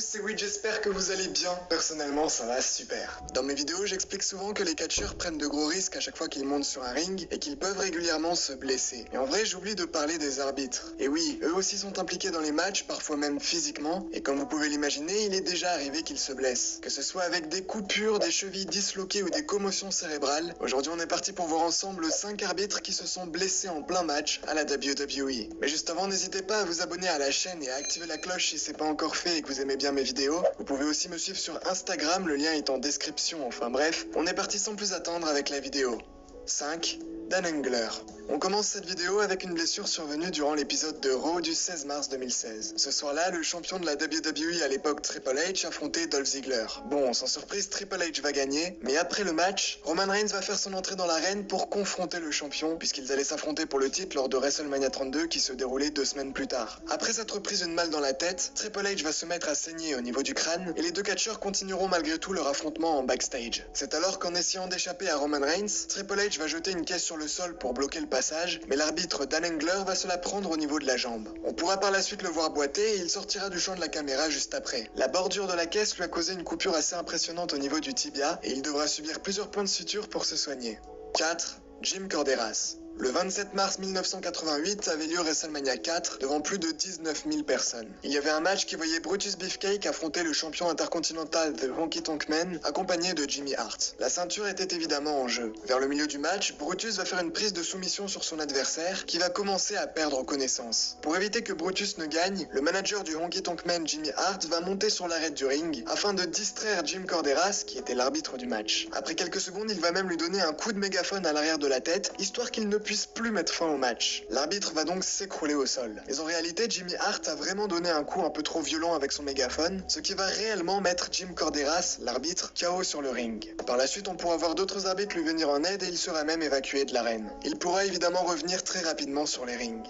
c'est Weed, j'espère que vous allez bien. Personnellement, ça va super. Dans mes vidéos, j'explique souvent que les catcheurs prennent de gros risques à chaque fois qu'ils montent sur un ring et qu'ils peuvent régulièrement se blesser. Et en vrai, j'oublie de parler des arbitres. Et oui, eux aussi sont impliqués dans les matchs, parfois même physiquement, et comme vous pouvez l'imaginer, il est déjà arrivé qu'ils se blessent. Que ce soit avec des coupures, des chevilles disloquées ou des commotions cérébrales, aujourd'hui on est parti pour voir ensemble 5 arbitres qui se sont blessés en plein match à la WWE. Mais juste avant, n'hésitez pas à vous abonner à la chaîne et à activer la cloche si c'est pas encore fait et que vous aimez bien mes vidéos. Vous pouvez aussi me suivre sur Instagram, le lien est en description. Enfin bref, on est parti sans plus attendre avec la vidéo. 5. Dan Hengler. On commence cette vidéo avec une blessure survenue durant l'épisode de Raw du 16 mars 2016. Ce soir-là, le champion de la WWE à l'époque Triple H affrontait Dolph Ziggler. Bon, sans surprise, Triple H va gagner, mais après le match, Roman Reigns va faire son entrée dans l'arène pour confronter le champion, puisqu'ils allaient s'affronter pour le titre lors de WrestleMania 32 qui se déroulait 2 semaines plus tard. Après s'être prise une malle dans la tête, Triple H va se mettre à saigner au niveau du crâne, et les deux catcheurs continueront malgré tout leur affrontement en backstage. C'est alors qu'en essayant d'échapper à Roman Reigns, Triple H va jeter une caisse sur le sol pour bloquer le passage, mais l'arbitre Dan Hengler va se la prendre au niveau de la jambe. On pourra par la suite le voir boiter et il sortira du champ de la caméra juste après. La bordure de la caisse lui a causé une coupure assez impressionnante au niveau du tibia et il devra subir plusieurs points de suture pour se soigner. 4. Jim Corderas. Le 27 mars 1988 avait lieu WrestleMania 4 devant plus de 19 000 personnes. Il y avait un match qui voyait Brutus Beefcake affronter le champion intercontinental The Honky Tonk Man accompagné de Jimmy Hart. La ceinture était évidemment en jeu. Vers le milieu du match, Brutus va faire une prise de soumission sur son adversaire qui va commencer à perdre connaissance. Pour éviter que Brutus ne gagne, le manager du Honky Tonk Man Jimmy Hart va monter sur l'arête du ring afin de distraire Jim Corderas qui était l'arbitre du match. Après quelques secondes, il va même lui donner un coup de mégaphone à l'arrière de la tête histoire qu'il ne puisse plus mettre fin au match. L'arbitre va donc s'écrouler au sol. Mais en réalité, Jimmy Hart a vraiment donné un coup un peu trop violent avec son mégaphone, ce qui va réellement mettre Jim Corderas, l'arbitre, KO sur le ring. Par la suite, on pourra voir d'autres arbitres lui venir en aide et il sera même évacué de l'arène. Il pourra évidemment revenir très rapidement sur les rings.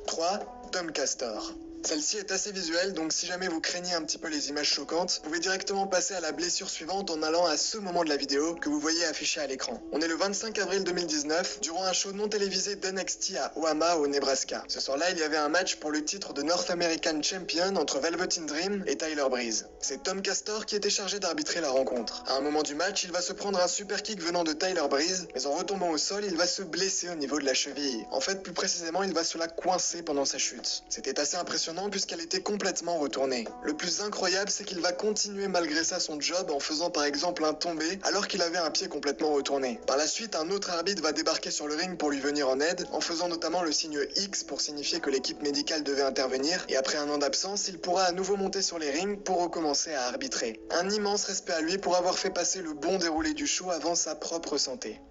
3. Tom Castor. Celle-ci est assez visuelle, donc si jamais vous craignez un petit peu les images choquantes, vous pouvez directement passer à la blessure suivante en allant à ce moment de la vidéo que vous voyez affiché à l'écran. On est le 25 avril 2019, durant un show non télévisé d'NXT à Omaha au Nebraska. Ce soir-là, il y avait un match pour le titre de North American Champion entre Velveteen Dream et Tyler Breeze. C'est Tom Castor qui était chargé d'arbitrer la rencontre. À un moment du match, il va se prendre un super kick venant de Tyler Breeze, mais en retombant au sol, il va se blesser au niveau de la cheville. En fait, plus précisément, il va se la coincer pendant sa chute. C'était assez impressionnant puisqu'elle était complètement retournée. Le plus incroyable, c'est qu'il va continuer malgré ça son job en faisant par exemple un tombé alors qu'il avait un pied complètement retourné. Par la suite, un autre arbitre va débarquer sur le ring pour lui venir en aide en faisant notamment le signe X pour signifier que l'équipe médicale devait intervenir et après un an d'absence, il pourra à nouveau monter sur les rings pour recommencer à arbitrer. Un immense respect à lui pour avoir fait passer le bon déroulé du show avant sa propre santé.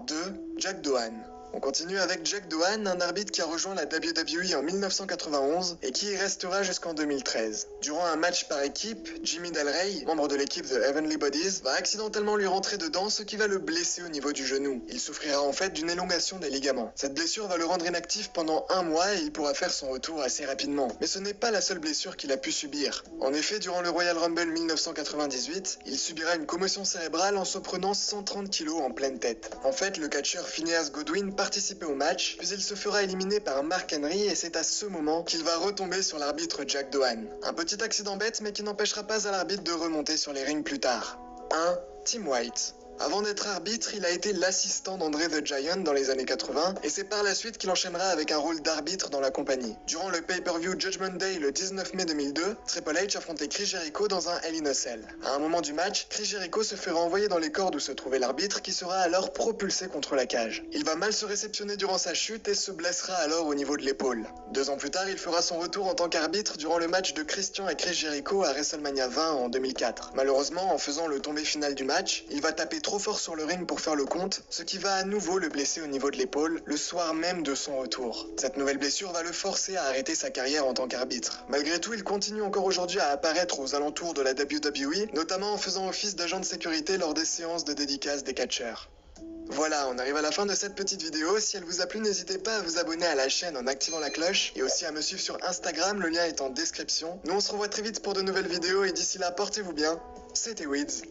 2. Jack Doane. On continue avec Jack Doane, un arbitre qui a rejoint la WWE en 1991 et qui y restera jusqu'en 2013. Durant un match par équipe, Jimmy Del Rey, membre de l'équipe The Heavenly Bodies, va accidentellement lui rentrer dedans, ce qui va le blesser au niveau du genou. Il souffrira en fait d'une élongation des ligaments. Cette blessure va le rendre inactif pendant un mois et il pourra faire son retour assez rapidement. Mais ce n'est pas la seule blessure qu'il a pu subir. En effet, durant le Royal Rumble 1998, il subira une commotion cérébrale en se prenant 130 kg en pleine tête. En fait, le catcheur Phineas Godwin participer au match, puis il se fera éliminer par Mark Henry et c'est à ce moment qu'il va retomber sur l'arbitre Jack Doane. Un petit accident bête mais qui n'empêchera pas à l'arbitre de remonter sur les rings plus tard. 1. Tim White. Avant d'être arbitre, il a été l'assistant d'André the Giant dans les années 80 et c'est par la suite qu'il enchaînera avec un rôle d'arbitre dans la compagnie. Durant le pay-per-view Judgment Day le 19 mai 2002, Triple H affrontait Chris Jericho dans un Hell in a Cell. À un moment du match, Chris Jericho se fait renvoyer dans les cordes où se trouvait l'arbitre qui sera alors propulsé contre la cage. Il va mal se réceptionner durant sa chute et se blessera alors au niveau de l'épaule. 2 ans plus tard, il fera son retour en tant qu'arbitre durant le match de Christian et Chris Jericho à WrestleMania 20 en 2004. Malheureusement, en faisant le tombé final du match, il va taper trop fort sur le ring pour faire le compte, ce qui va à nouveau le blesser au niveau de l'épaule, le soir même de son retour. Cette nouvelle blessure va le forcer à arrêter sa carrière en tant qu'arbitre. Malgré tout, il continue encore aujourd'hui à apparaître aux alentours de la WWE, notamment en faisant office d'agent de sécurité lors des séances de dédicace des catcheurs. Voilà, on arrive à la fin de cette petite vidéo. Si elle vous a plu, n'hésitez pas à vous abonner à la chaîne en activant la cloche et aussi à me suivre sur Instagram, le lien est en description. Nous on se revoit très vite pour de nouvelles vidéos et d'ici là, portez-vous bien. C'était Weeds.